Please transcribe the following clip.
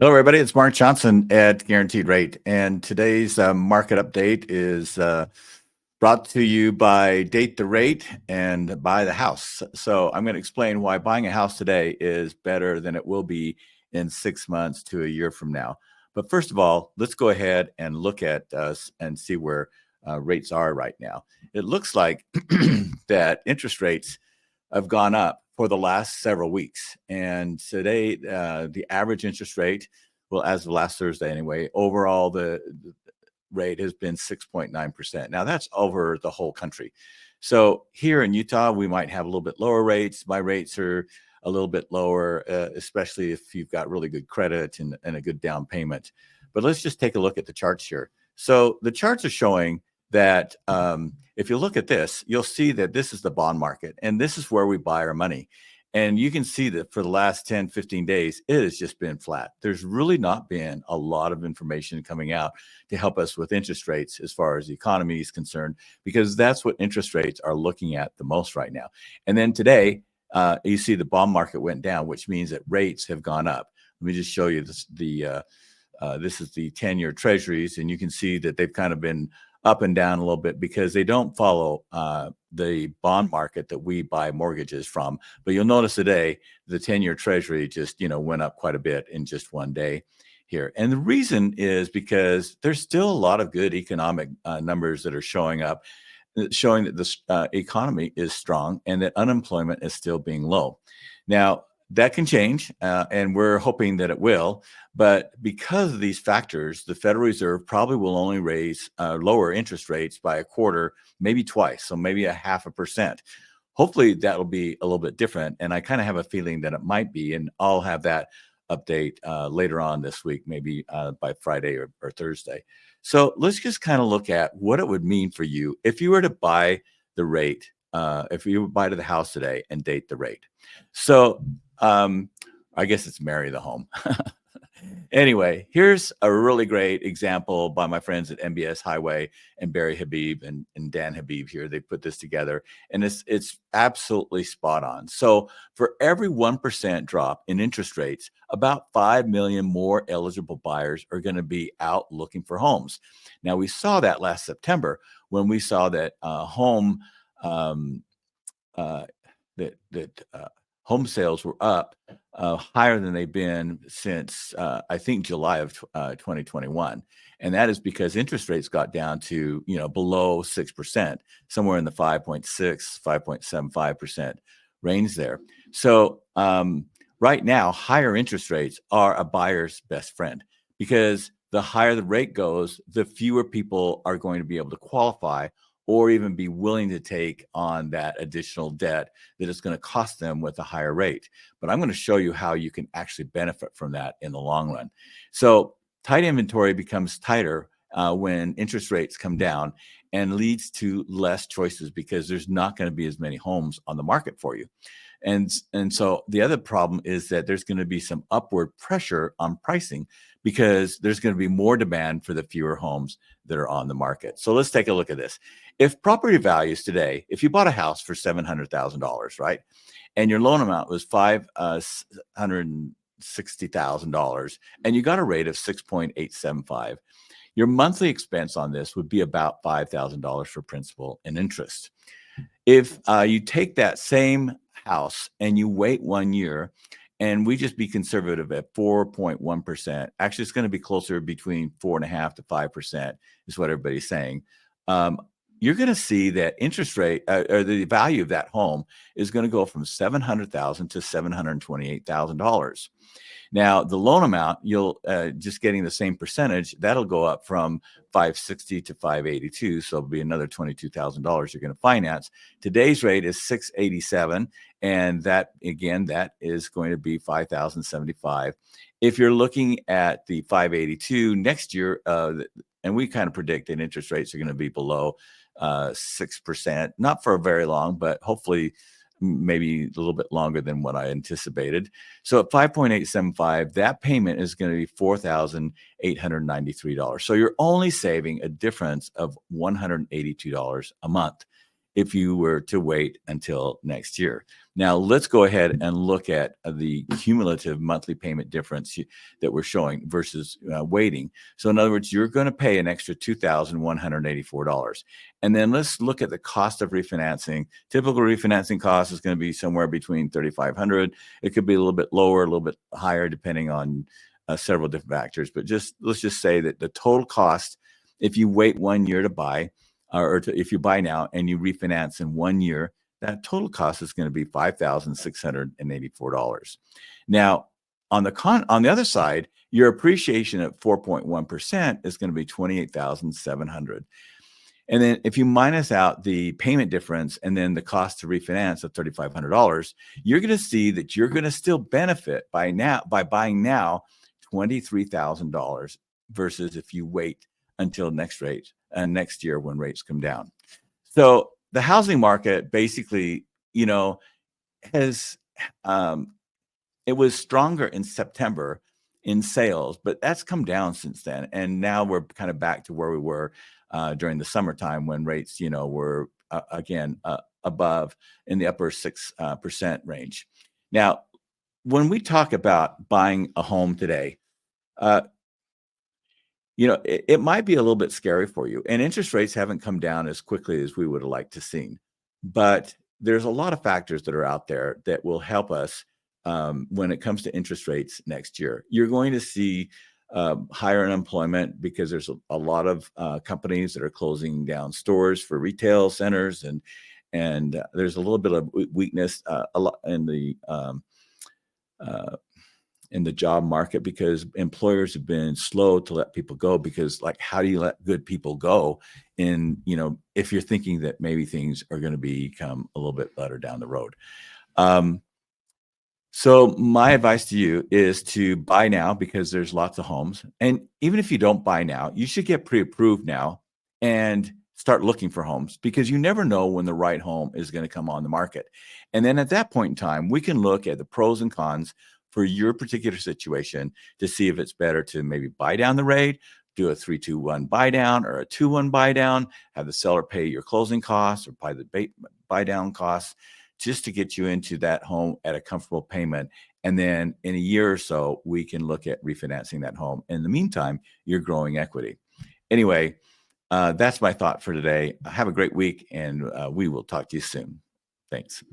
Hello, everybody. It's Mark Johnson at Guaranteed Rate, and today's market update is brought to you by Date the Rate and Buy the House. So I'm going to explain why buying a house today is better than it will be in 6 months to a year from now. But first of all, let's go ahead and look at us and see where rates are right now. It looks like that interest rates have gone up for the last several weeks. And today, the average interest rate, well, as of last Thursday anyway, overall, the rate has been 6.9%. Now, that's over the whole country. So here in Utah, we might have a little bit lower rates. My rates are a little bit lower, especially if you've got really good credit and a good down payment. But let's just take a look at the charts here. So the charts are showing that if you look at this, you'll see that this is the bond market, and this is where we buy our money. And you can see that for the last 10, 15 days, it has just been flat. There's really not been a lot of information coming out to help us with interest rates as far as the economy is concerned, because that's what interest rates are looking at the most right now. And then today, you see the bond market went down, which means that rates have gone up. Let me just show you this. This is the 10-year treasuries, and you can see that they've kind of been up and down a little bit because they don't follow the bond market that we buy mortgages from. But you'll notice today the 10-year treasury just went up quite a bit in just one day here. And the reason is because there's still a lot of good economic numbers that are showing up, showing that the economy is strong and that unemployment is still being low. Now, that can change, and we're hoping that it will. But because of these factors, the Federal Reserve probably will only lower interest rates by a quarter, maybe twice, so maybe 0.5%. Hopefully, that'll be a little bit different, and I kind of have a feeling that it might be, and I'll have that update later on this week, maybe by Friday or Thursday. So let's just kind of look at what it would mean for you if you were to buy the rate, if you would buy to the house today and date the rate. So I guess it's marry the home. Anyway, here's a really great example by my friends at MBS Highway and Barry Habib and Dan Habib here. They put this together, and it's absolutely spot on. So for every 1% drop in interest rates, about 5 million more eligible buyers are going to be out looking for homes. Now, we saw that last September when we saw that home sales were up higher than they've been since I think July of 2021, and that is because interest rates got down to below 6%, somewhere in the 5.6, 5.75% range there. So right now, higher interest rates are a buyer's best friend, because the higher the rate goes, the fewer people are going to be able to qualify or even be willing to take on that additional debt that is going to cost them with a higher rate. But I'm going to show you how you can actually benefit from that in the long run. So tight inventory becomes tighter when interest rates come down, and leads to less choices because there's not going to be as many homes on the market for you. And so the other problem is that there's going to be some upward pressure on pricing because there's going to be more demand for the fewer homes that are on the market. So let's take a look at this. If property values today, if you bought a house for $700,000, right, and your loan amount was $560,000, and you got a rate of 6.875, your monthly expense on this would be about $5,000 for principal and interest. If you take that same house and you wait 1 year, and we just be conservative at 4.1%, actually it's going to be closer between 4.5% to 5% is what everybody's saying. You're going to see that interest rate or the value of that home is going to go from $700,000 to $728,000. Now, the loan amount, you'll just getting the same percentage, that'll go up from $560 to $582, so it'll be another $22,000 you're going to finance. Today's rate is $687, and that, again, that is going to be $5,075. If you're looking at the $582 next year, and we kind of predict that interest rates are going to be below 6%, not for very long, but hopefully maybe a little bit longer than what I anticipated. So at 5.875, that payment is going to be $4,893. So you're only saving a difference of $182 a month if you were to wait until next year. Now let's go ahead and look at the cumulative monthly payment difference that we're showing versus waiting. So in other words, you're going to pay an extra $2,184. And then let's look at the cost of refinancing. Typical refinancing cost is going to be somewhere between $3,500. It could be a little bit lower, a little bit higher, depending on several different factors. But let's just say that the total cost, if you wait 1 year to buy, if you buy now and you refinance in 1 year, that total cost is going to be $5,684. Now, on the other side, your appreciation at 4.1% is going to be $28,700. And then if you minus out the payment difference and then the cost to refinance of $3,500, you're going to see that you're going to still benefit by buying now $23,000 versus if you wait until next year when rates come down. So the housing market basically, has it was stronger in September in sales, but that's come down since then. And now we're kind of back to where we were during the summertime when rates, were again above in the upper 6% range. Now, when we talk about buying a home today, it might be a little bit scary for you. And interest rates haven't come down as quickly as we would have liked to see. But there's a lot of factors that are out there that will help us when it comes to interest rates next year. You're going to see higher unemployment because there's a lot of companies that are closing down stores for retail centers, and there's a little bit of weakness a lot in the job market because employers have been slow to let people go because, like, how do you let good people go if you're thinking that maybe things are going to become a little bit better down the road. So my advice to you is to buy now because there's lots of homes. And even if you don't buy now, you should get pre-approved now and start looking for homes because you never know when the right home is going to come on the market. And then at that point in time, we can look at the pros and cons for your particular situation to see if it's better to maybe buy down the rate, do a 3-2-1 buy down or a 2-1 buy down, have the seller pay your closing costs or buy the buy down costs just to get you into that home at a comfortable payment. And then in a year or so, we can look at refinancing that home. In the meantime, you're growing equity. Anyway, that's my thought for today. Have a great week, and we will talk to you soon. Thanks.